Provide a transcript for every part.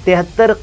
73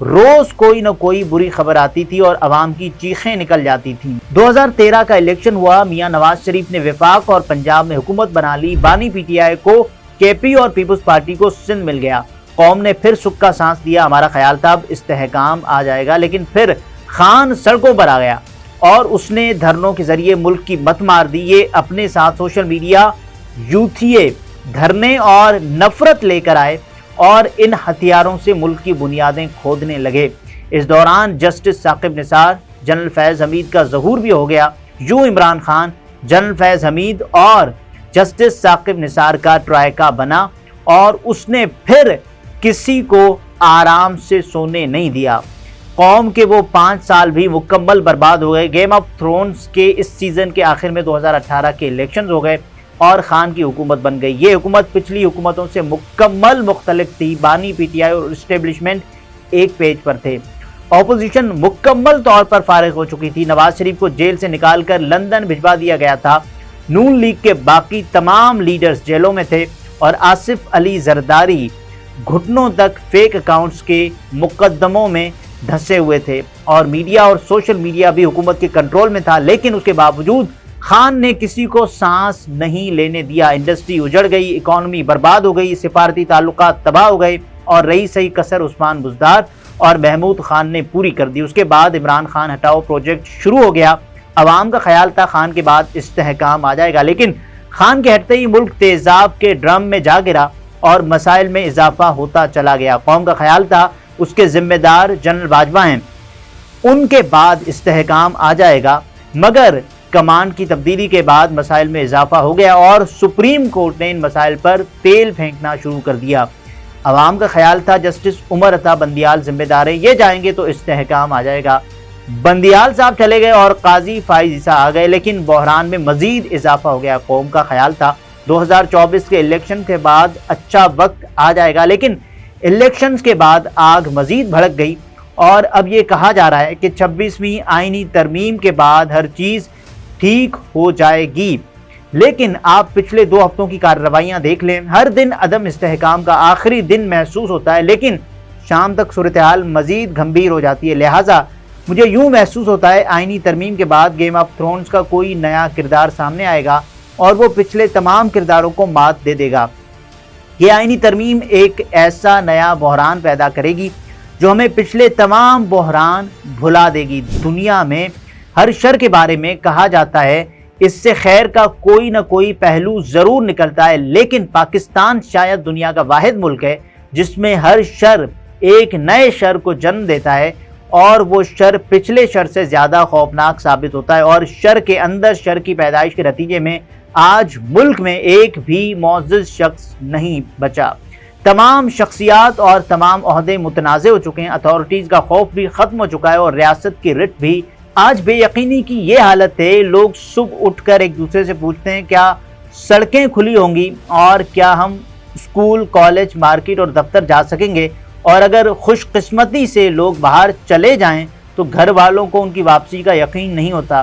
روز کوئی نہ کوئی بری خبر آتی تھی اور عوام کی چیخیں نکل جاتی تھیں۔ 2013 کا الیکشن ہوا، میاں نواز شریف نے وفاق اور پنجاب میں حکومت بنا لی، بانی پی ٹی آئی کو کے پی اور پیپلز پارٹی کو سندھ مل گیا۔ قوم نے پھر سکھ کا سانس لیا، ہمارا خیال تھا اب استحکام آ جائے گا، لیکن پھر خان سڑکوں پر آ گیا اور اس نے دھرنوں کے ذریعے ملک کی مت مار دی۔ یہ اپنے ساتھ سوشل میڈیا، یوتھیے، دھرنے اور نفرت لے کر آئے اور ان ہتھیاروں سے ملک کی بنیادیں کھودنے لگے۔ اس دوران جسٹس ثاقب نثار، جنرل فیض حمید کا ظہور بھی ہو گیا۔ یوں عمران خان، جنرل فیض حمید اور جسٹس ثاقب نثار کا ٹرائیکا بنا اور اس نے پھر کسی کو آرام سے سونے نہیں دیا۔ قوم کے وہ 5 سال بھی مکمل برباد ہو گئے۔ گیم آف تھرونز کے اس سیزن کے آخر میں 2018 کے الیکشنز ہو گئے اور خان کی حکومت بن گئی۔ یہ حکومت پچھلی حکومتوں سے مکمل مختلف تھی۔ بانی پی ٹی آئی اور اسٹیبلشمنٹ ایک پیج پر تھے۔ اپوزیشن مکمل طور پر فارغ ہو چکی تھی۔ نواز شریف کو جیل سے نکال کر لندن بھجوا دیا گیا تھا۔ نون لیگ کے باقی تمام لیڈرز جیلوں میں تھے اور آصف علی زرداری گھٹنوں تک فیک اکاؤنٹس کے مقدموں میں دھسے ہوئے تھے اور میڈیا اور سوشل میڈیا بھی حکومت کے کنٹرول میں تھا، لیکن اس کے باوجود خان نے کسی کو سانس نہیں لینے دیا۔ انڈسٹری اجڑ گئی، اکانومی برباد ہو گئی، سفارتی تعلقات تباہ ہو گئے اور رہی صحیح کسر عثمان بزدار اور محمود خان نے پوری کر دی۔ اس کے بعد عمران خان ہٹاؤ پروجیکٹ شروع ہو گیا۔ عوام کا خیال تھا خان کے بعد استحکام آ جائے گا، لیکن خان کے ہٹتے ہی ملک تیزاب کے ڈرم میں جا گرا اور مسائل میں اضافہ ہوتا چلا گیا۔ قوم کا خیال تھا اس کے ذمہ دار جنرل باجوہ ہیں، ان کے بعد استحکام آ جائے گا، مگر کمان کی تبدیلی کے بعد مسائل میں اضافہ ہو گیا اور سپریم کورٹ نے ان مسائل پر تیل پھینکنا شروع کر دیا۔ عوام کا خیال تھا جسٹس عمر عطا بندیال ذمہ دار ہیں، یہ جائیں گے تو استحکام آ جائے گا۔ بندیال صاحب چلے گئے اور قاضی فائز عیسیٰ آ گئے، لیکن بحران میں مزید اضافہ ہو گیا۔ قوم کا خیال تھا 2024 کے الیکشن کے بعد اچھا وقت آ جائے گا، لیکن الیکشنز کے بعد آگ مزید بھڑک گئی اور اب یہ کہا جا رہا ہے کہ 26ویں آئینی ترمیم کے بعد ہر چیز ٹھیک ہو جائے گی۔ لیکن آپ پچھلے 2 ہفتوں کی کارروائیاں دیکھ لیں، ہر دن عدم استحکام کا آخری دن محسوس ہوتا ہے، لیکن شام تک صورتحال مزید گھمبیر ہو جاتی ہے۔ لہٰذا مجھے یوں محسوس ہوتا ہے آئینی ترمیم کے بعد گیم آف تھرونز کا کوئی نیا کردار سامنے آئے گا اور وہ پچھلے تمام کرداروں کو مات دے دے گا۔ یہ آئینی ترمیم ایک ایسا نیا بحران پیدا کرے گی جو ہمیں پچھلے تمام بحران بھلا دے گی۔ دنیا میں ہر شر کے بارے میں کہا جاتا ہے اس سے خیر کا کوئی نہ کوئی پہلو ضرور نکلتا ہے، لیکن پاکستان شاید دنیا کا واحد ملک ہے جس میں ہر شر ایک نئے شر کو جنم دیتا ہے اور وہ شر پچھلے شر سے زیادہ خوفناک ثابت ہوتا ہے، اور شر کے اندر شر کی پیدائش کے نتیجے میں آج ملک میں ایک بھی معزز شخص نہیں بچا۔ تمام شخصیات اور تمام عہدے متنازع ہو چکے ہیں، اتھارٹیز کا خوف بھی ختم ہو چکا ہے اور ریاست کی رٹ بھی۔ آج بے یقینی کی یہ حالت ہے، لوگ صبح اٹھ کر ایک دوسرے سے پوچھتے ہیں کیا سڑکیں کھلی ہوں گی اور کیا ہم اسکول، کالج، مارکیٹ اور دفتر جا سکیں گے، اور اگر خوش قسمتی سے لوگ باہر چلے جائیں تو گھر والوں کو ان کی واپسی کا یقین نہیں ہوتا۔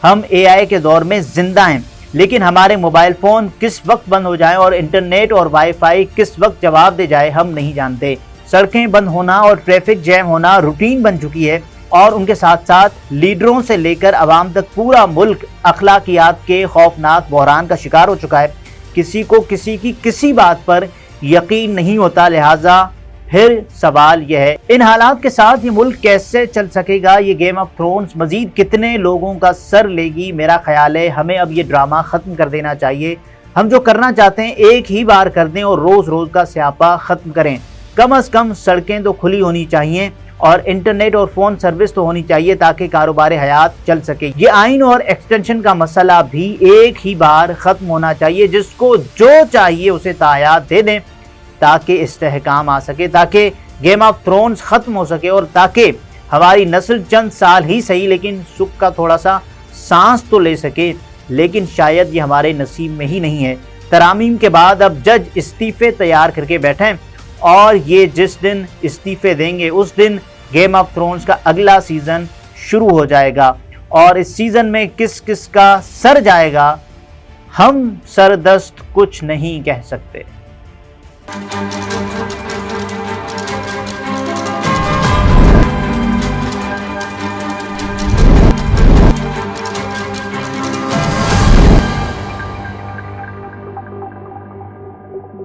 ہم اے آئی کے دور میں زندہ ہیں، لیکن ہمارے موبائل فون کس وقت بند ہو جائیں اور انٹرنیٹ اور وائی فائی کس وقت جواب دے جائے ہم نہیں جانتے۔ سڑکیں بند ہونا اور ٹریفک جیم ہونا روٹین بن چکی ہے، اور ان کے ساتھ ساتھ لیڈروں سے لے کر عوام تک پورا ملک اخلاقیات کے خوفناک بحران کا شکار ہو چکا ہے۔ کسی کو کسی کی کسی بات پر یقین نہیں ہوتا، لہٰذا پھر سوال یہ ہے ان حالات کے ساتھ یہ ملک کیسے چل سکے گا؟ یہ گیم آف تھرونز مزید کتنے لوگوں کا سر لے گی؟ میرا خیال ہے ہمیں اب یہ ڈرامہ ختم کر دینا چاہیے۔ ہم جو کرنا چاہتے ہیں ایک ہی بار کر دیں اور روز روز کا سیاپا ختم کریں۔ کم از کم سڑکیں تو کھلی ہونی چاہیے اور انٹرنیٹ اور فون سروس تو ہونی چاہیے تاکہ کاروبار حیات چل سکے۔ یہ آئین اور ایکسٹینشن کا مسئلہ بھی ایک ہی بار ختم ہونا چاہیے، جس کو جو چاہیے اسے تایید دے دیں تاکہ استحکام آ سکے، تاکہ گیم آف تھرونز ختم ہو سکے اور تاکہ ہماری نسل چند سال ہی صحیح لیکن سکھ کا تھوڑا سا سانس تو لے سکے، لیکن شاید یہ ہمارے نصیب میں ہی نہیں ہے۔ ترامیم کے بعد اب جج استعفے تیار کر کے بیٹھیں اور یہ جس دن استعفے دیں گے اس دن گیم آف تھرونز کا اگلا سیزن شروع ہو جائے گا، اور اس سیزن میں کس کس کا سر جائے گا ہم سردست کچھ نہیں کہہ سکتے۔